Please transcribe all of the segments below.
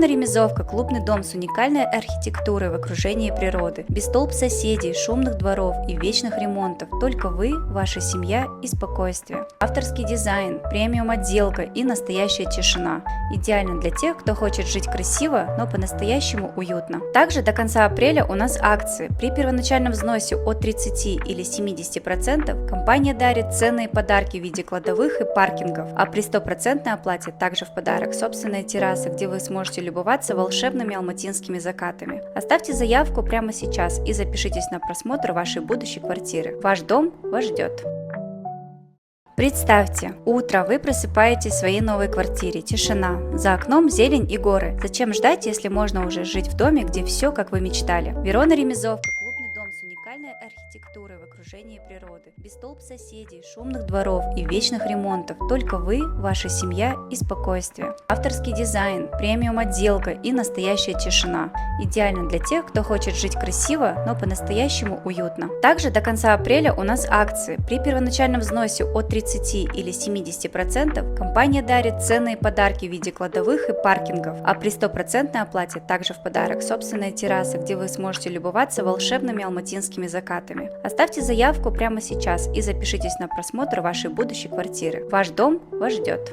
Ремезовка – клубный дом с уникальной архитектурой в окружении природы, без толп соседей, шумных дворов и вечных ремонтов. Только вы, ваша семья и спокойствие. Авторский дизайн, премиум отделка и настоящая тишина. Идеально для тех, кто хочет жить красиво, но по-настоящему уютно. Также до конца апреля у нас акции. При первоначальном взносе от 30 или 70% компания дарит ценные подарки в виде кладовых и паркингов, а при 100% оплате также в подарок собственная терраса, где вы сможете любоваться волшебными алматинскими закатами. Оставьте заявку прямо сейчас и запишитесь на просмотр вашей будущей квартиры. Ваш дом вас ждет. Представьте, утро вы просыпаетесь в своей новой квартире, тишина, за окном зелень и горы. Зачем ждать, если можно уже жить в доме, где все, как вы мечтали? Верона Ремезовка – клубный дом с уникальной архитектурой в окружении природы, без толп соседей, шумных дворов и вечных ремонтов. Только вы, ваша семья и спокойствие. Авторский дизайн, премиум отделка и настоящая тишина. Идеально для тех, кто хочет жить красиво, но по-настоящему уютно. Также до конца апреля у нас акции. При первоначальном взносе от 30 или 70% компания дарит ценные подарки в виде кладовых и паркингов, а при 100% оплате также в подарок собственная терраса, где вы сможете любоваться волшебными алматинскими закатами. Оставьте заявку прямо сейчас и запишитесь на просмотр вашей будущей квартиры. Ваш дом вас ждет.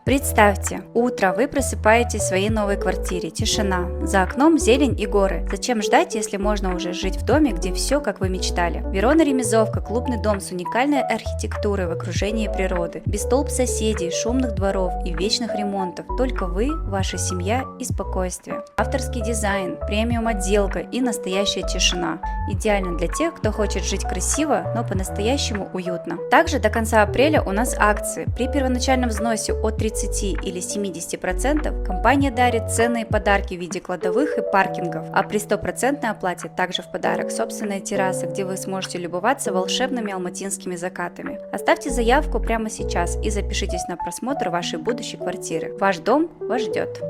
Представьте, утро вы просыпаетесь в своей новой квартире, тишина, за окном зелень и горы. Зачем ждать, если можно уже жить в доме, где все, как вы мечтали? Верона Ремезовка – клубный дом с уникальной архитектурой в окружении природы, без толп соседей, шумных дворов и вечных ремонтов. Только вы, ваша семья и спокойствие. Авторский дизайн, премиум отделка и настоящая тишина. Идеально для тех, кто хочет жить красиво, но по-настоящему уютно. Также до конца апреля у нас акции. При первоначальном взносе от 30 или 70% компания дарит ценные подарки в виде кладовых и паркингов, а при 100% оплате также в подарок собственная терраса, где вы сможете любоваться волшебными алматинскими закатами. Оставьте заявку прямо сейчас и запишитесь на просмотр вашей будущей квартиры. Ваш дом вас ждет.